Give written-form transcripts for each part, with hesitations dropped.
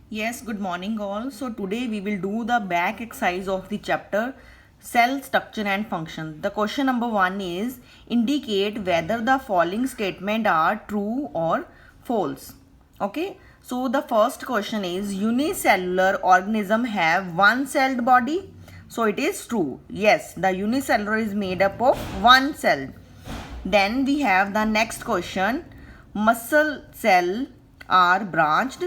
Yes, good morning all. So today we will do the back exercise of the chapter cell structure and function. The question number 1 is indicate whether the following statement are true or false. Okay. So the first question is unicellular organism have one celled body. So it is true. Yes, the unicellular is made up of one cell. Then we have the next question. Muscle cell are branched.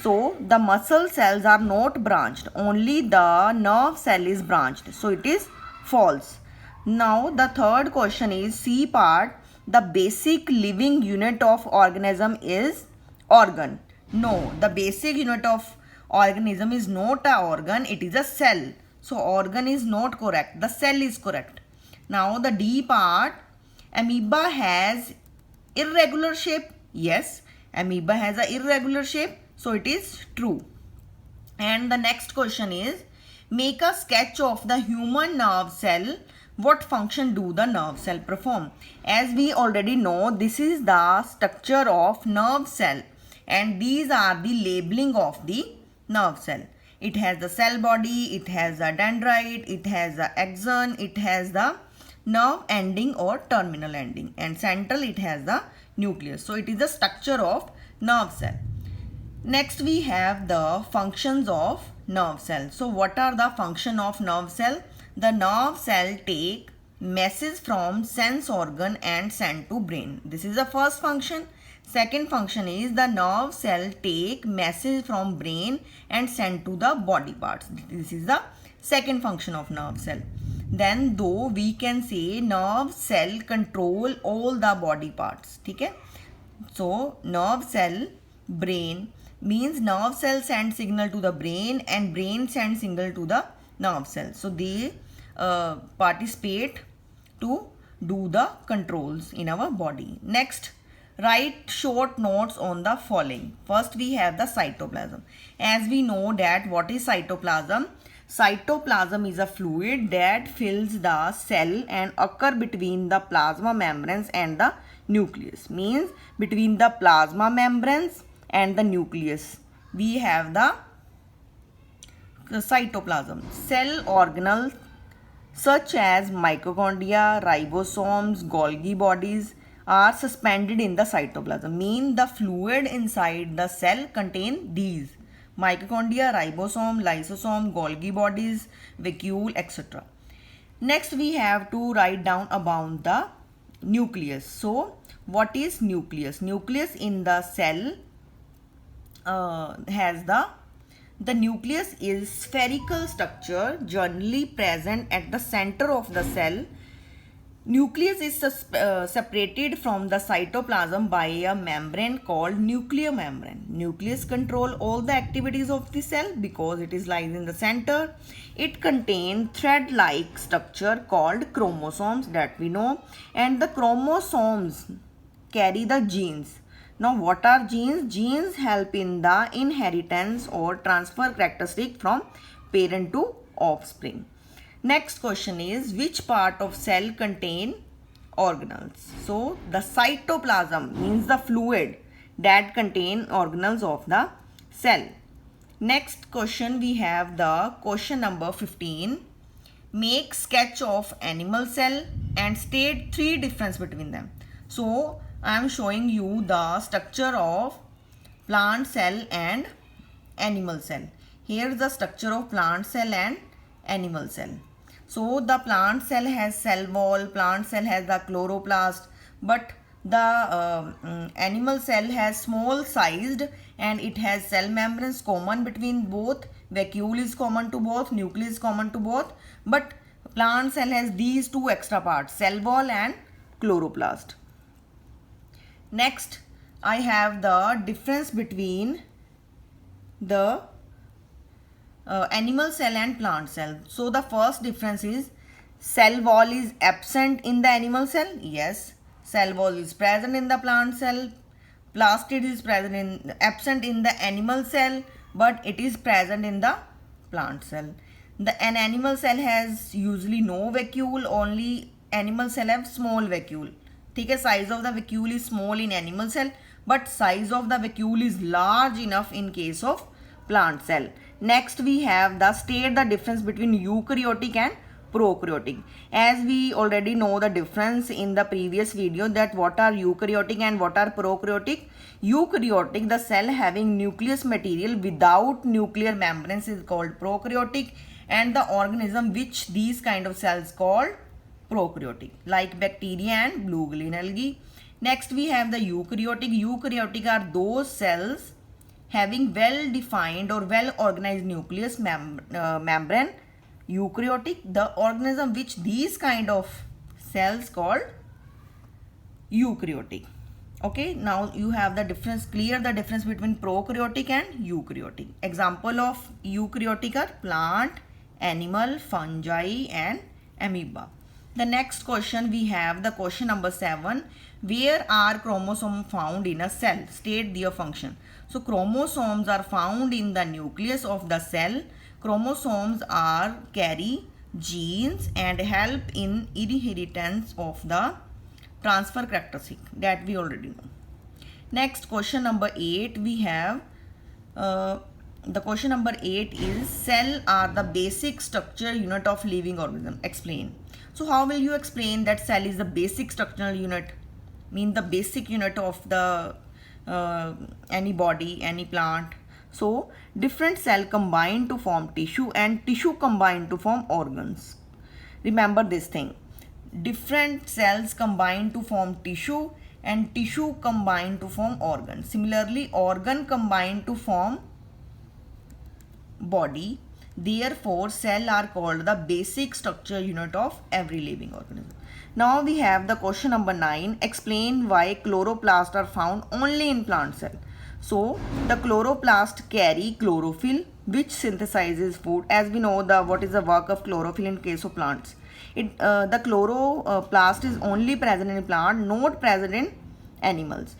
So the muscle cells are not branched. Only the nerve cell is branched. So it is false. Now the third question is C part. The basic living unit of organism is organ. No, the basic unit of organism is not a organ. It is a cell. So organ is not correct. The cell is correct. Now the D part. Amoeba has irregular shape. Yes, amoeba has a irregular shape. So it is true. And the next question is make a sketch of the human nerve cell. What function do the nerve cell perform? As we already know, this is the structure of nerve cell and these are the labeling of the nerve cell. It has the cell body, it has a dendrite, it has the axon, it has the nerve ending or terminal ending, and central it has the nucleus. So it is the structure of nerve cell. Next we have the functions of nerve cell. So what are the function of nerve cell? The nerve cell take message from sense organ and send to brain. This is the first function. Second function is the nerve cell take message from brain and send to the body parts. This is the second function of nerve cell. Then though we can say nerve cell control all the body parts. Okay? So nerve cell brain means nerve cell send signal to the brain and brain send signal to the nerve cell. So they participate to do the controls in our body. Next, write short notes on the following. First we have the cytoplasm. As we know that what is cytoplasm? Cytoplasm is a fluid that fills the cell and occur between the plasma membranes and the nucleus. Means between the plasma membranes and the nucleus we have the cytoplasm. Cell organelles such as mitochondria, ribosomes, Golgi bodies are suspended in the cytoplasm. Mean the fluid inside the cell contain these mitochondria, ribosome, lysosome, Golgi bodies, vacuole, etc. Next we have to write down about the nucleus. So what is nucleus? Nucleus in the cell has the nucleus is spherical structure generally present at the center of the cell. Nucleus is separated from the cytoplasm by a membrane called nuclear membrane. Nucleus control all the activities of the cell because it is lies in the center. It contains thread-like structure called chromosomes that we know, and the chromosomes carry the genes. Now what are genes? Genes help in the inheritance or transfer characteristic from parent to offspring. Next question is which part of cell contain organelles? So the cytoplasm means the fluid that contain organelles of the cell. Next question we have the question number 15. Make sketch of animal cell and state three difference between them. So I am showing you the structure of plant cell and animal cell. Here is the structure of plant cell and animal cell. So the plant cell has cell wall, plant cell has the chloroplast, but the animal cell has small sized and it has cell membranes common between both, vacuole is common to both, nucleus is common to both, but plant cell has these two extra parts, cell wall and chloroplast. Next, I have the difference between the animal cell and plant cell. So the first difference is cell wall is absent in the animal cell. Yes, cell wall is present in the plant cell. Plastid is absent in the animal cell, but it is present in the plant cell. An animal cell has usually no vacuole, only animal cell have small vacuole. ठीक है, size of the vacuole is small in animal cell, but size of the vacuole is large enough in case of plant cell. Next we have the state the difference between eukaryotic and prokaryotic. As we already know the difference in the previous video, that what are eukaryotic and what are prokaryotic. Eukaryotic, the cell having nucleus material without nuclear membranes, is called prokaryotic, and the organism which these kind of cells called prokaryotic, like bacteria and blue green algae. Next we have the eukaryotic. Eukaryotic are those cells having well defined or well organized nucleus membrane. Eukaryotic, the organism which these kind of cells called eukaryotic. Okay, now you have the difference, clear the difference between prokaryotic and eukaryotic. Example of eukaryotic are plant, animal, fungi and amoeba. The next question we have the question number 7. Where are chromosomes found in a cell? State their function. So chromosomes are found in the nucleus of the cell. Chromosomes are carry genes and help in inheritance of the transfer characteristic that we already know. Next, question number 8 we have. The question number 8 is cell are the basic structure unit of living organism. Explain. So how will you explain that cell is the basic structural unit? Mean the basic unit of the any body, any plant. So different cell combine to form tissue and tissue combine to form organs. Remember this thing. Different cells combine to form tissue and tissue combine to form organ. Similarly, organ combine to form body. Therefore, cell are called the basic structure unit of every living organism. Now we have the question number 9. Explain why chloroplasts are found only in plant cell. So the chloroplast carry chlorophyll which synthesizes food. As we know what is the work of chlorophyll in case of plants. The chloroplast is only present in plant, not present in animals.